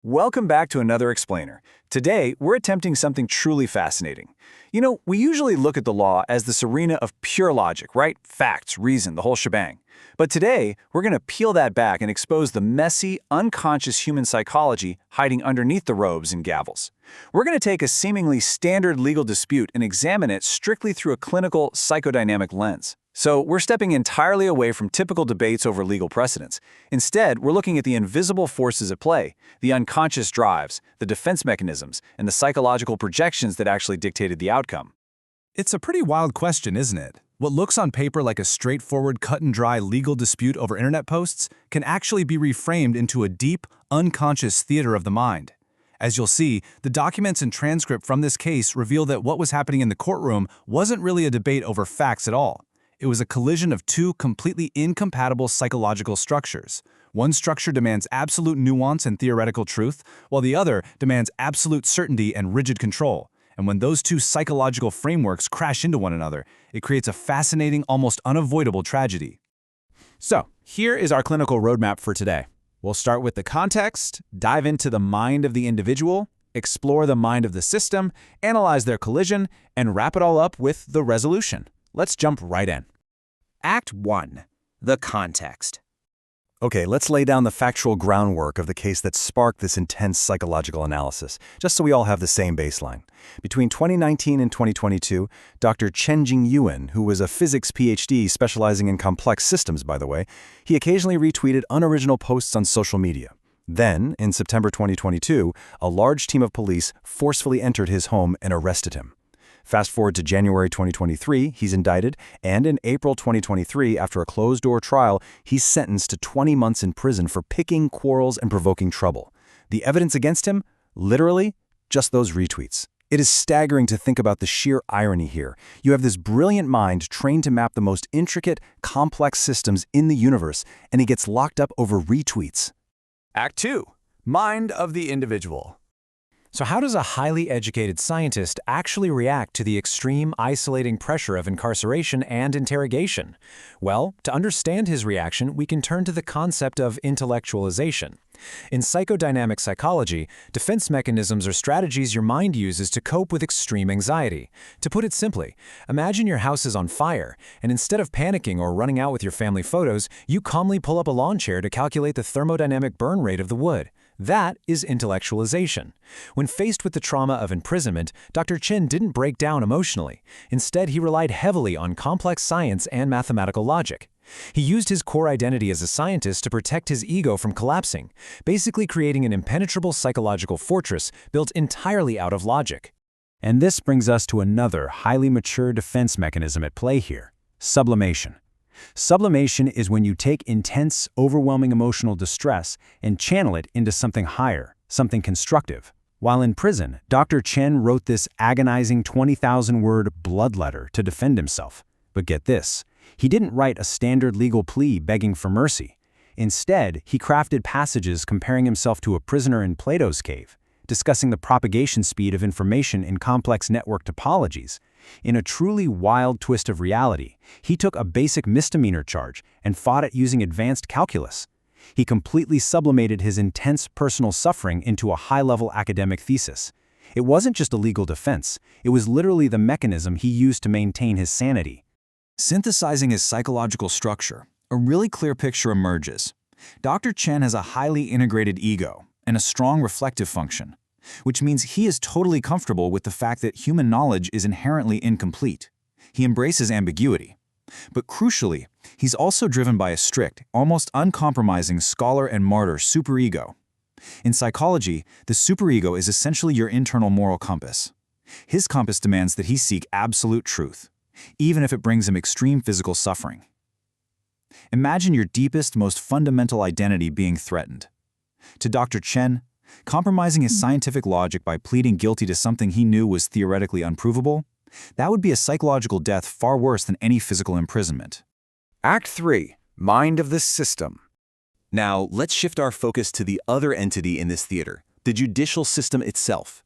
Welcome back to another Explainer. Today, we're attempting something truly fascinating. We usually look at the law as this arena of pure logic, right? Facts, reason, the whole shebang. But today, we're going to peel that back and expose the messy, unconscious human psychology hiding underneath the robes and gavels. We're going to take a seemingly standard legal dispute and examine it strictly through a clinical, psychodynamic lens. So we're stepping entirely away from typical debates over legal precedents. Instead, we're looking at the invisible forces at play, the unconscious drives, the defense mechanisms, and the psychological projections that actually dictated the outcome. It's a pretty wild question, isn't it? What looks on paper like a straightforward, cut-and-dry legal dispute over internet posts can actually be reframed into a deep, unconscious theater of the mind. As you'll see, the documents and transcript from this case reveal that what was happening in the courtroom wasn't really a debate over facts at all. It was a collision of two completely incompatible psychological structures. One structure demands absolute nuance and theoretical truth, while the other demands absolute certainty and rigid control. And when those two psychological frameworks crash into one another, it creates a fascinating, almost unavoidable tragedy. So, here is our clinical roadmap for today. We'll start with the context, dive into the mind of the individual, explore the mind of the system, analyze their collision, and wrap it all up with the resolution. Let's jump right in. Act 1. The context. Okay, let's lay down the factual groundwork of the case that sparked this intense psychological analysis, just so we all have the same baseline. Between 2019 and 2022, Dr. Chenjing Yuan, who was a physics PhD specializing in complex systems, by the way, he occasionally retweeted unoriginal posts on social media. Then, in September 2022, a large team of police forcefully entered his home and arrested him. Fast forward to January 2023, he's indicted, and in April 2023, after a closed-door trial, he's sentenced to 20 months in prison for picking quarrels and provoking trouble. The evidence against him? Literally, just those retweets. It is staggering to think about the sheer irony here. You have this brilliant mind trained to map the most intricate, complex systems in the universe, and he gets locked up over retweets. Act 2. Mind of the individual. So how does a highly educated scientist actually react to the extreme, isolating pressure of incarceration and interrogation? Well, to understand his reaction, we can turn to the concept of intellectualization. In psychodynamic psychology, defense mechanisms are strategies your mind uses to cope with extreme anxiety. To put it simply, imagine your house is on fire, and instead of panicking or running out with your family photos, you calmly pull up a lawn chair to calculate the thermodynamic burn rate of the wood. That is intellectualization. When faced with the trauma of imprisonment, Dr. Chen didn't break down emotionally. Instead, he relied heavily on complex science and mathematical logic. He used his core identity as a scientist to protect his ego from collapsing, basically creating an impenetrable psychological fortress built entirely out of logic. And this brings us to another highly mature defense mechanism at play here: sublimation. Sublimation is when you take intense, overwhelming emotional distress and channel it into something higher, something constructive. While in prison, Dr. Chen wrote this agonizing 20,000-word blood letter to defend himself. But get this, he didn't write a standard legal plea begging for mercy. Instead, he crafted passages comparing himself to a prisoner in Plato's cave, discussing the propagation speed of information in complex network topologies. In a truly wild twist of reality, he took a basic misdemeanor charge and fought it using advanced calculus. He completely sublimated his intense personal suffering into a high-level academic thesis. It wasn't just a legal defense, it was literally the mechanism he used to maintain his sanity. Synthesizing his psychological structure, a really clear picture emerges. Dr. Chen has a highly integrated ego and a strong reflective function, which means he is totally comfortable with the fact that human knowledge is inherently incomplete. He embraces ambiguity. But crucially, he's also driven by a strict, almost uncompromising scholar and martyr superego. In psychology, the superego is essentially your internal moral compass. His compass demands that he seek absolute truth, even if it brings him extreme physical suffering. Imagine your deepest, most fundamental identity being threatened. To Dr. Chen, compromising his scientific logic by pleading guilty to something he knew was theoretically unprovable, that would be a psychological death far worse than any physical imprisonment. Act 3. Mind of the system. Now, let's shift our focus to the other entity in this theater, the judicial system itself.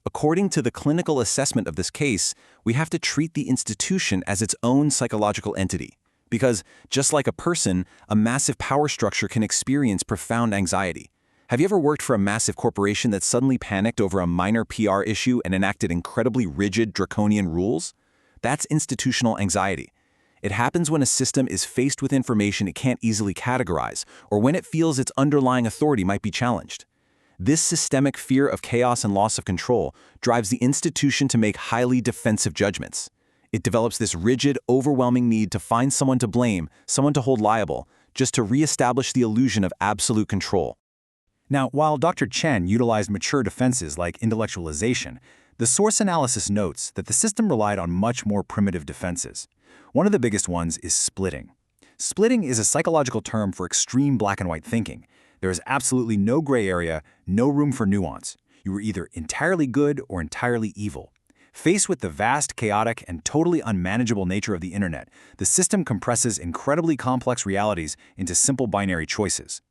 According to the clinical assessment of this case, we have to treat the institution as its own psychological entity. Because, just like a person, a massive power structure can experience profound anxiety. Have you ever worked for a massive corporation that suddenly panicked over a minor PR issue and enacted incredibly rigid, draconian rules? That's institutional anxiety. It happens when a system is faced with information it can't easily categorize, or when it feels its underlying authority might be challenged. This systemic fear of chaos and loss of control drives the institution to make highly defensive judgments. It develops this rigid, overwhelming need to find someone to blame, someone to hold liable, just to reestablish the illusion of absolute control. Now, while Dr. Chen utilized mature defenses like intellectualization, the source analysis notes that the system relied on much more primitive defenses. One of the biggest ones is splitting. Splitting is a psychological term for extreme black and white thinking. There is absolutely no gray area, no room for nuance. You were either entirely good or entirely evil. Faced with the vast, chaotic, and totally unmanageable nature of the internet, the system compresses incredibly complex realities into simple binary choices.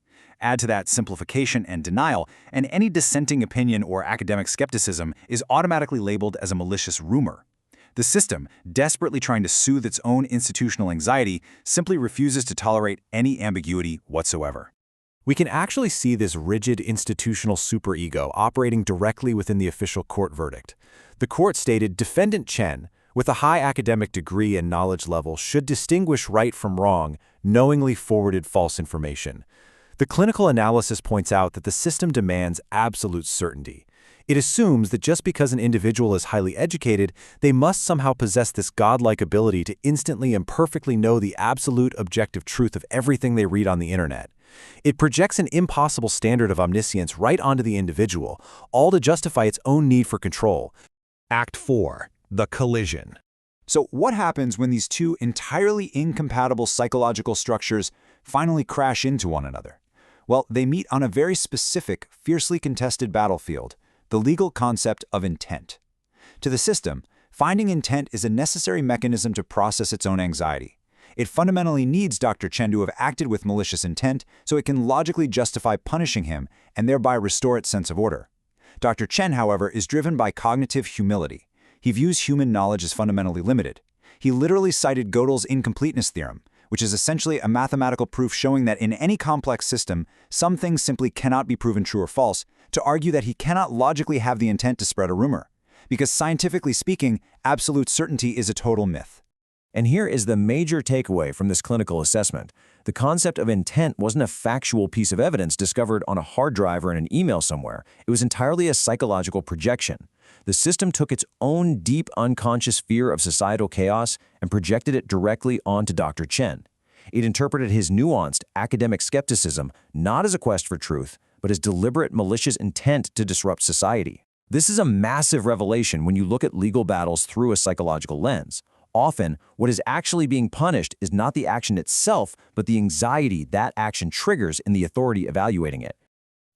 Add to that simplification and denial, and any dissenting opinion or academic skepticism is automatically labeled as a malicious rumor. The system, desperately trying to soothe its own institutional anxiety, simply refuses to tolerate any ambiguity whatsoever. We can actually see this rigid institutional superego operating directly within the official court verdict. The court stated Defendant Chen, with a high academic degree and knowledge level, should distinguish right from wrong, knowingly forwarded false information. The clinical analysis points out that the system demands absolute certainty. It assumes that just because an individual is highly educated, they must somehow possess this godlike ability to instantly and perfectly know the absolute objective truth of everything they read on the internet. It projects an impossible standard of omniscience right onto the individual, all to justify its own need for control. Act 4. The collision. So what happens when these two entirely incompatible psychological structures finally crash into one another? Well, they meet on a very specific, fiercely contested battlefield, the legal concept of intent. To the system, finding intent is a necessary mechanism to process its own anxiety. It fundamentally needs Dr. Chen to have acted with malicious intent so it can logically justify punishing him and thereby restore its sense of order. Dr. Chen, however, is driven by cognitive humility. He views human knowledge as fundamentally limited. He literally cited Gödel's incompleteness theorem, which is essentially a mathematical proof showing that in any complex system, some things simply cannot be proven true or false, to argue that he cannot logically have the intent to spread a rumor. Because scientifically speaking, absolute certainty is a total myth. And here is the major takeaway from this clinical assessment. The concept of intent wasn't a factual piece of evidence discovered on a hard drive or in an email somewhere. It was entirely a psychological projection. The system took its own deep unconscious fear of societal chaos and projected it directly onto Dr. Chen. It interpreted his nuanced academic skepticism not as a quest for truth, but as deliberate malicious intent to disrupt society. This is a massive revelation when you look at legal battles through a psychological lens. Often, what is actually being punished is not the action itself, but the anxiety that action triggers in the authority evaluating it.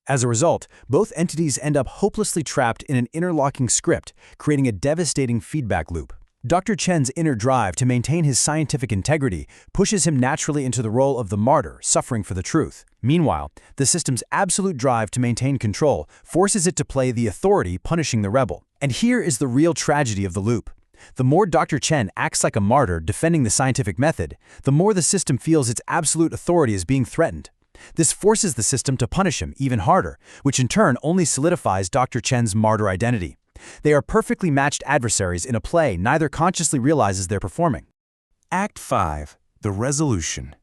As a result, both entities end up hopelessly trapped in an interlocking script, creating a devastating feedback loop. Dr. Chen's inner drive to maintain his scientific integrity pushes him naturally into the role of the martyr, suffering for the truth. Meanwhile, the system's absolute drive to maintain control forces it to play the authority, punishing the rebel. And here is the real tragedy of the loop. The more Dr. Chen acts like a martyr defending the scientific method, the more the system feels its absolute authority is being threatened. This forces the system to punish him even harder, which in turn only solidifies Dr. Chen's martyr identity. They are perfectly matched adversaries in a play neither consciously realizes they're performing. Act 5. The resolution.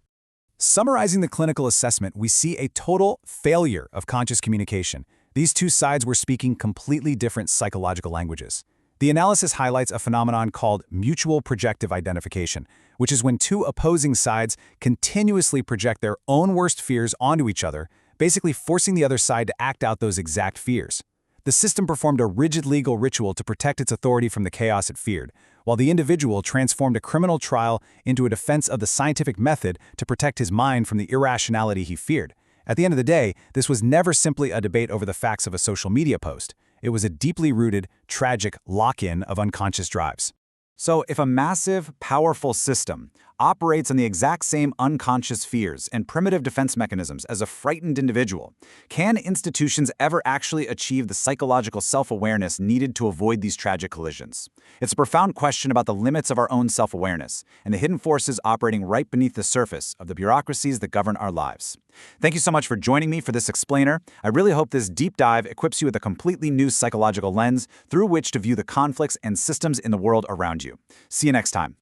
Summarizing the clinical assessment, we see a total failure of conscious communication. These two sides were speaking completely different psychological languages. The analysis highlights a phenomenon called mutual projective identification, which is when two opposing sides continuously project their own worst fears onto each other, basically forcing the other side to act out those exact fears. The system performed a rigid legal ritual to protect its authority from the chaos it feared, while the individual transformed a criminal trial into a defense of the scientific method to protect his mind from the irrationality he feared. At the end of the day, this was never simply a debate over the facts of a social media post. It was a deeply rooted, tragic lock-in of unconscious drives. So if a massive, powerful system, operates on the exact same unconscious fears and primitive defense mechanisms as a frightened individual. Can institutions ever actually achieve the psychological self-awareness needed to avoid these tragic collisions? It's a profound question about the limits of our own self-awareness and the hidden forces operating right beneath the surface of the bureaucracies that govern our lives. Thank you so much for joining me for this explainer. I really hope this deep dive equips you with a completely new psychological lens through which to view the conflicts and systems in the world around you. See you next time.